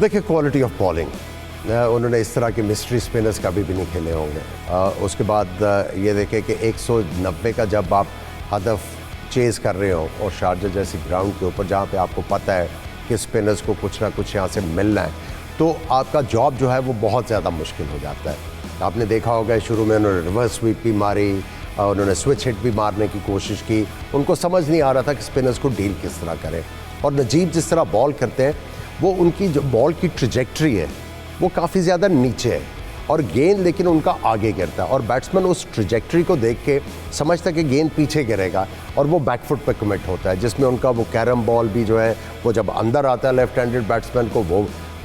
देखिए quality of bowling, उन्होंने इस तरह के मिस्ट्री स्पिनर्स कभी भी नहीं खेले होंगे। उसके बाद ये देखें कि 190 का जब आप हदफ चेज़ कर रहे हो और शारजा जैसी ग्राउंड के ऊपर जहाँ पे आपको पता है कि स्पिनर्स को कुछ ना कुछ यहाँ से मिलना है, तो आपका जॉब जो है वो बहुत ज़्यादा मुश्किल हो जाता है। आपने देखा होगा शुरू में उन्होंने रिवर्स स्वीप भी मारी, उन्होंने स्विच हिट भी मारने की कोशिश की, उनको समझ नहीं आ रहा था कि स्पिनर्स को डील किस तरह करें। और नजीब जिस तरह बॉल करते हैं, वो उनकी जो बॉल की ट्रैजेक्टरी है वो काफ़ी ज़्यादा नीचे है और गेंद लेकिन उनका आगे गिरता है, और बैट्समैन उस ट्रैजेक्टरी को देख के समझता है कि गेंद पीछे गिरेगा और वो बैकफुट पे कमिट होता है, जिसमें उनका वो कैरम बॉल भी जो है वो जब अंदर आता है लेफ्ट हैंडेड बैट्समैन को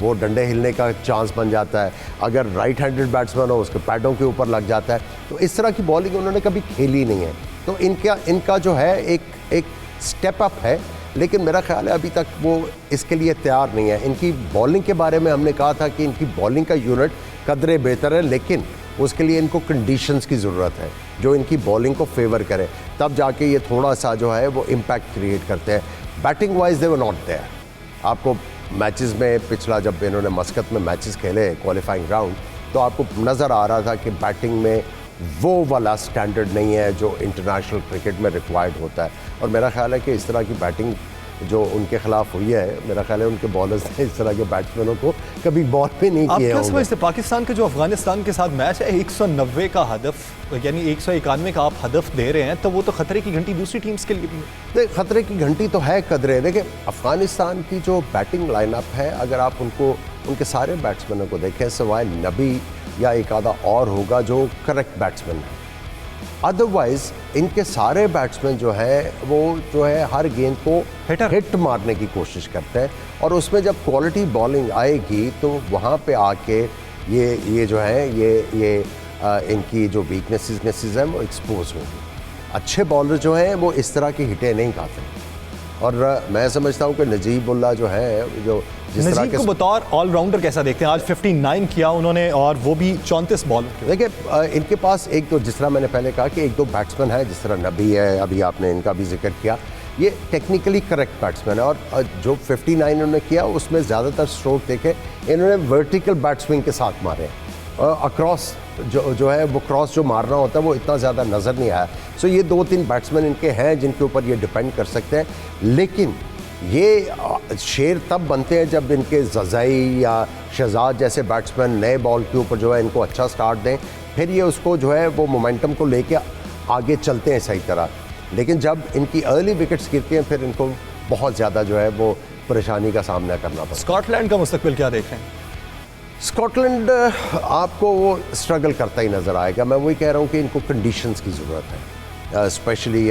वो डंडे हिलने का चांस बन जाता है। अगर राइट हैंडेड बैट्समैन हो उसके पैडों के ऊपर लग जाता है। तो इस तरह की बॉलिंग उन्होंने कभी खेली नहीं है, तो इनका जो है एक स्टेप अप है, लेकिन मेरा ख्याल है अभी तक वो इसके लिए तैयार नहीं है। इनकी बॉलिंग के बारे में हमने कहा था कि इनकी बॉलिंग का यूनिट कदरे बेहतर है, लेकिन उसके लिए इनको कंडीशंस की ज़रूरत है जो इनकी बॉलिंग को फेवर करे, तब जाके ये थोड़ा सा जो है वो इम्पैक्ट क्रिएट करते हैं। Batting wise they were not there. आपको मैचेस में पिछला जब इन्होंने मस्कत में मैचेस खेले क्वालिफाइंग राउंड, तो आपको नज़र आ रहा था कि बैटिंग में वो वाला स्टैंडर्ड नहीं है जो इंटरनेशनल क्रिकेट में रिक्वायर्ड होता है। और मेरा ख्याल है कि इस तरह की बैटिंग जो उनके खिलाफ हुई है, मेरा ख्याल है उनके बॉलर्स ने इस तरह के बैट्समैनों को कभी बॉल भी नहीं किए होंगे। समझते पाकिस्तान के जो अफगानिस्तान के साथ मैच है, 190 का हदफ यानी 191 का आप हदफ दे रहे हैं, तो वो तो खतरे की घंटी दूसरी टीम्स के लिए भी। खतरे की घंटी तो है कदरे। देखिए अफगानिस्तान की जो बैटिंग लाइनअप है, अगर आप उनके सारे बैट्समैनों को देखें, सिवाय नबी या एक आधा और होगा जो करेक्ट बैट्समैन है, अदरवाइज इनके सारे बैट्समैन जो है हर गेंद को हिट मारने की कोशिश करते हैं, और उसमें जब क्वालिटी बॉलिंग आएगी तो वहाँ पे आके ये जो है ये इनकी जो वीकनेसेस हैं वो एक्सपोज होंगी। अच्छे बॉलर जो हैं वो इस तरह की हिटें नहीं खाते, और मैं समझता हूँ कि नजीबुल्लाह जो है जो नजीब को बतौर ऑलराउंडर कैसा देखते हैं? आज 59 किया उन्होंने और वो भी 34 बॉल। देखिए इनके पास एक तो जिस तरह मैंने पहले कहा कि एक दो बैट्समैन है, जिस तरह नबी है, अभी आपने इनका भी जिक्र किया, ये टेक्निकली करेक्ट बैट्समैन है। और जो 59 इन्होंने किया उसमें ज़्यादातर स्ट्रोक देखे इन्होंने वर्टिकल बैट स्विंग के साथ मारे, अक्रॉस जो है वो क्रॉस जो मारना होता है वो इतना ज़्यादा नज़र नहीं आया। सो ये 2-3 बैट्समैन इनके हैं जिनके ऊपर ये डिपेंड कर सकते हैं, लेकिन ये शेर तब बनते हैं जब इनके जज़ाई या शहजाद जैसे बैट्समैन नए बॉल के ऊपर जो है इनको अच्छा स्टार्ट दें, फिर ये उसको जो है वो मोमेंटम को लेके आगे चलते हैं सही तरह। लेकिन जब इनकी अर्ली विकेट्स गिरती हैं फिर इनको बहुत ज़्यादा जो है वो परेशानी का सामना करना पड़ता है। स्कॉटलैंड का मुस्तकबिल क्या देख रहे हैं? स्कॉटलैंड आपको वो स्ट्रगल करता ही नज़र आएगा। मैं वही कह रहा हूँ कि इनको कंडीशंस की ज़रूरत है, स्पेशली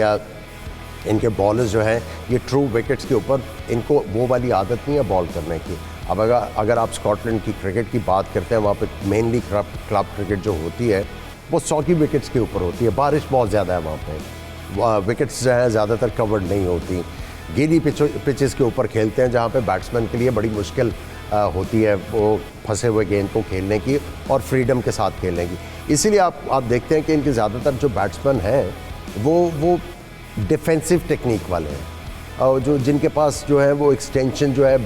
इनके बॉलर्स जो हैं ये ट्रू विकेट्स के ऊपर इनको वो वाली आदत नहीं है बॉल करने की। अब अगर आप स्कॉटलैंड की क्रिकेट की बात करते हैं, वहाँ पे मेनली क्लब क्रिकेट जो होती है वो 100 की विकेट्स के ऊपर होती है, बारिश बहुत ज़्यादा है वहाँ पे, विकेट्स जो हैं ज़्यादातर कवर्ड नहीं होती, गीली पिचेस के ऊपर खेलते हैं जहाँ पे बैट्समैन के लिए बड़ी मुश्किल होती है वो फंसे हुए गेंद को खेलने की और फ्रीडम के साथ खेलने की। इसीलिए आप देखते हैं कि इनके ज़्यादातर जो बैट्समैन हैं वो डिफेंसिव टेक्निक वाले हैं, और जिनके पास जो है वो एक्सटेंशन जो है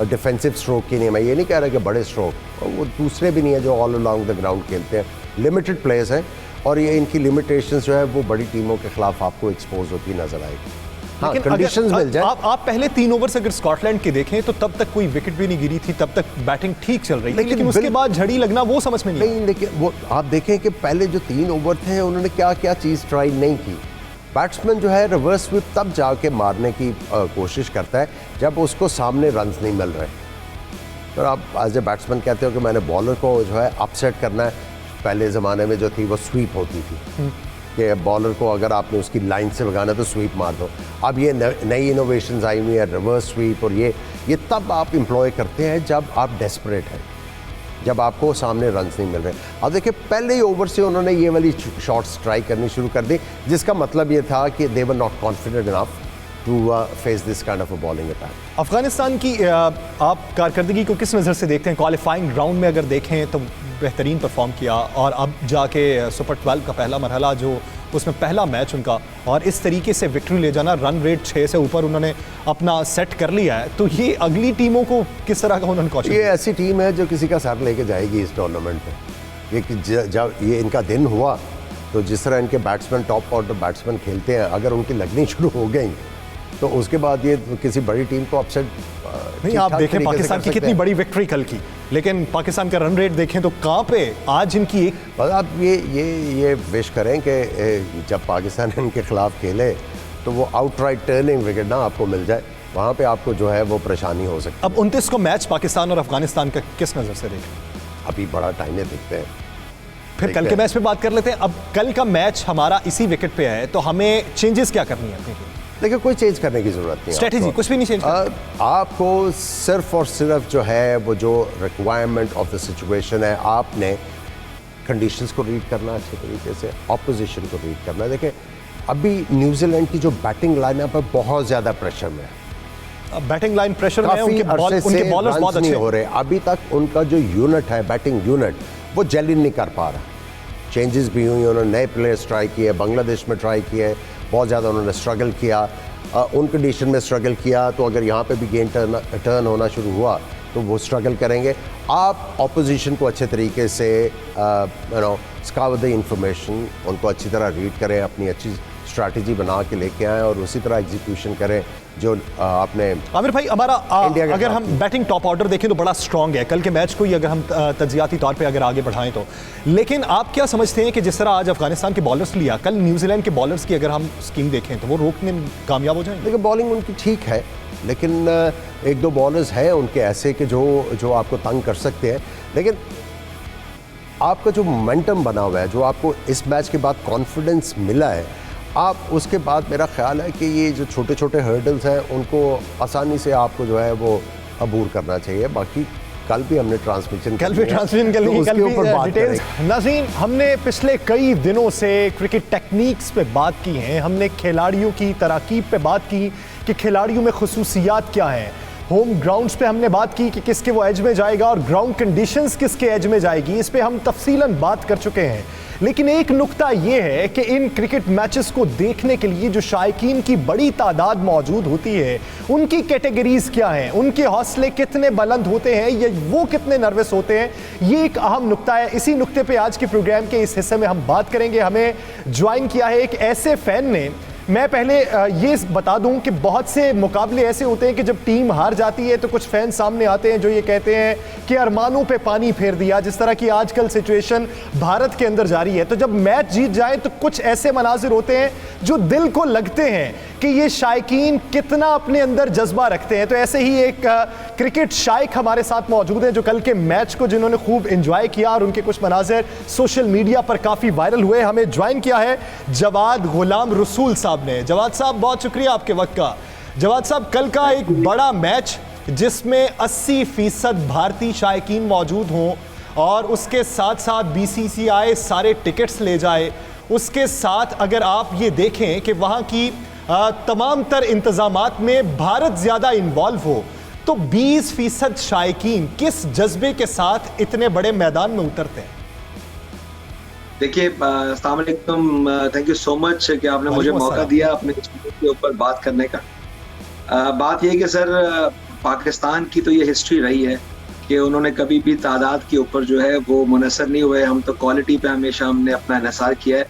डिफेंसिव स्ट्रोक की नहीं है। मैं ये नहीं कह रहा कि बड़े स्ट्रोक, वो दूसरे भी नहीं है जो ऑल अलोंग द ग्राउंड खेलते हैं, लिमिटेड प्लेयर्स हैं, और ये इनकी लिमिटेशंस जो है वो बड़ी टीमों के खिलाफ आपको एक्सपोज होती नजर आएगी। हाँ, कंडीशंस मिल जाए। आप पहले 3 ओवर्स अगर स्कॉटलैंड के देखें तो तब तक कोई विकेट भी नहीं गिरी थी, तब तक बैटिंग ठीक चल रही थी, लेकिन उसके बाद झड़ी लगना वो समझ में नहीं। लेकिन वो आप देखें कि पहले जो 3 ओवर थे उन्होंने क्या क्या चीज़ ट्राई नहीं की। बैट्समैन जो है रिवर्स स्वीप तब जाके मारने की कोशिश करता है जब उसको सामने रन्स नहीं मिल रहे। तो आप एज ए बैट्समैन कहते हो कि मैंने बॉलर को जो है अपसेट करना है। पहले ज़माने में जो थी वो स्वीप होती थी कि बॉलर को अगर आपने उसकी लाइन से भगाना तो स्वीप मार दो। अब ये नई इनोवेशंस आई हुई है, रिवर्स स्वीप, और ये तब आप एम्प्लॉय करते हैं जब आप डेस्परेट हैं, जब आपको सामने रन्स नहीं मिल रहे। अब देखिए पहले ही ओवर से उन्होंने ये वाली शॉट्स ट्राई करनी शुरू कर दी, जिसका मतलब ये था कि they were not confident enough to face this kind of a bowling attack. Afghanistan की आप कारकर्दगी को किस नज़र से देखते हैं? क्वालिफाइंग राउंड में अगर देखें तो बेहतरीन परफॉर्म किया, और अब जाके सुपर 12 का पहला मरहला जो उसमें पहला मैच उनका, और इस तरीके से विक्ट्री ले जाना, रन रेट 6 से ऊपर उन्होंने अपना सेट कर लिया है, तो ये अगली टीमों को किस तरह का उन्होंने कौशल? ये ऐसी टीम है जो किसी का सर लेके जाएगी इस टूर्नामेंट में। ये जब ये इनका दिन हुआ तो जिस तरह इनके बैट्समैन, टॉप ऑर्डर बैट्समैन खेलते हैं, अगर उनकी लगनी शुरू हो गई तो उसके बाद ये किसी बड़ी टीम को अपसेट नहीं। आप देखें पाकिस्तान की कितनी बड़ी विक्ट्री कल की, लेकिन पाकिस्तान का रन रेट देखें तो कहाँ पे आज इनकी एक। आप ये विश करें कि जब पाकिस्तान इनके खिलाफ खेले तो वो आउटराइट टर्निंग विकेट ना आपको मिल जाए, वहाँ पे आपको जो है वो परेशानी हो सकती है। अब 29 को मैच पाकिस्तान और अफगानिस्तान का किस नज़र से देखें? अभी बड़ा टाइम है, देखते हैं। फिर कल के मैच पे बात कर लेते हैं। अब कल का मैच हमारा इसी विकेट पे है, तो हमें चेंजेस क्या करनी है अपनी टीम? देखिए, कोई चेंज करने की जरूरत नहीं, स्ट्रेटेजी कुछ भी नहीं चेंज करना। आपको सिर्फ और सिर्फ जो है वो जो रिक्वायरमेंट ऑफ द सिचुएशन है, आपने कंडीशंस को रीड करना अच्छे तरीके से, ऑपोजिशन को रीड करना। देखिए, अभी न्यूजीलैंड की जो बैटिंग लाइनअप है बहुत ज़्यादा प्रेशर में है, बैटिंग लाइन प्रेशर में है, उनके बॉलर्स बहुत अच्छे हो रहे। अभी तक उनका जो यूनिट है, बैटिंग यूनिट, वो जेल नहीं कर पा रहा। चेंजेस भी हुई, उन्होंने नए प्लेयर्स ट्राई किए, बांग्लादेश में ट्राई किए, बहुत ज़्यादा उन्होंने स्ट्रगल किया, उन कंडीशन में स्ट्रगल किया, तो अगर यहाँ पे भी गेम टर्न होना शुरू हुआ तो वो स्ट्रगल करेंगे। आप ऑपोजिशन को अच्छे तरीके से स्काउट द इंफॉर्मेशन, उनको अच्छी तरह रीड करें, अपनी अच्छी स्ट्रैटेजी बना के लेके आएँ और उसी तरह एग्जीक्यूशन करें जो आपने। आमिर भाई, हमारा अगर हम बैटिंग टॉप ऑर्डर देखें तो बड़ा स्ट्रांग है, कल के मैच को ही अगर हम तज्जियाती तौर पे अगर आगे बढ़ाएं तो। लेकिन आप क्या समझते हैं कि जिस तरह आज अफगानिस्तान के बॉलर्स लिया, कल न्यूजीलैंड के बॉलर्स की अगर हम स्कीम देखें तो वो रोकने में कामयाब हो जाएंगे? देखिए, बॉलिंग उनकी ठीक है, लेकिन एक दो बॉलर्स हैं उनके ऐसे कि जो आपको तंग कर सकते हैं। लेकिन आपका जो मोमेंटम बना हुआ है, जो आपको इस मैच के बाद कॉन्फिडेंस मिला है, आप उसके बाद मेरा ख्याल है कि ये जो छोटे छोटे हर्डल्स हैं उनको आसानी से आपको जो है वो अबूर करना चाहिए। बाकी कल भी हमने ट्रांसमिशन कर ली, उसके ऊपर बात डिटेल्स। नाज़रीन, हमने पिछले कई दिनों से क्रिकेट टेक्निक्स पे बात की है, हमने खिलाड़ियों की तराकीब पे बात की कि खिलाड़ियों में खुसूसियात क्या हैं, होम ग्राउंड्स पे हमने बात की कि किसके वो एज में जाएगा और ग्राउंड कंडीशंस किसके एज में जाएगी, इस पे हम तफसीलन बात कर चुके हैं। लेकिन एक नुक्ता ये है कि इन क्रिकेट मैचेस को देखने के लिए जो शायकीन की बड़ी तादाद मौजूद होती है, उनकी कैटेगरीज क्या हैं, उनके हौसले कितने बुलंद होते हैं या वो कितने नर्वस होते हैं, ये एक अहम नुक्ता है। इसी नुक्ते पे आज के प्रोग्राम के इस हिस्से में हम बात करेंगे। हमें ज्वाइन किया है एक ऐसे फैन ने। मैं पहले ये बता दूं कि बहुत से मुकाबले ऐसे होते हैं कि जब टीम हार जाती है तो कुछ फैन सामने आते हैं जो ये कहते हैं कि अरमानों पे पानी फेर दिया, जिस तरह की आजकल सिचुएशन भारत के अंदर जारी है। तो जब मैच जीत जाए तो कुछ ऐसे मनाजिर होते हैं जो दिल को लगते हैं कि ये शायकीन कितना अपने अंदर जज्बा रखते हैं। तो ऐसे ही एक क्रिकेट शायक हमारे साथ मौजूद हैं जो कल के मैच को जिन्होंने खूब एंजॉय किया और उनके कुछ मनाजिर सोशल मीडिया पर काफ़ी वायरल हुए। हमें ज्वाइन किया है जवाद गुलाम रसूल साहब ने। जवाद साहब, बहुत शुक्रिया आपके वक्त का। जवाद साहब, कल का एक बड़ा मैच जिसमें 80% भारतीय शायकीन मौजूद हों और उसके साथ साथ BCCI सारे टिकट्स ले जाए, उसके साथ अगर आप ये देखें कि वहाँ की तमाम तर इंतजामात में भारत ज़्यादा इन्वॉल्व हो, तो 20% शायकीन किस जज्बे के साथ इतने बड़े मैदान में उतरते हैं? देखिए, अस्सलाम वालेकुम, थैंक यू सो मच कि आपने मुझे मौका दिया अपने के ऊपर बात करने का। बात यह कि सर, पाकिस्तान की तो ये हिस्ट्री रही है कि उन्होंने कभी भी तादाद के ऊपर जो है वो मुनसर नहीं हुए। हम तो क्वालिटी पे हमेशा हमने अपना इन्हिसार किया है।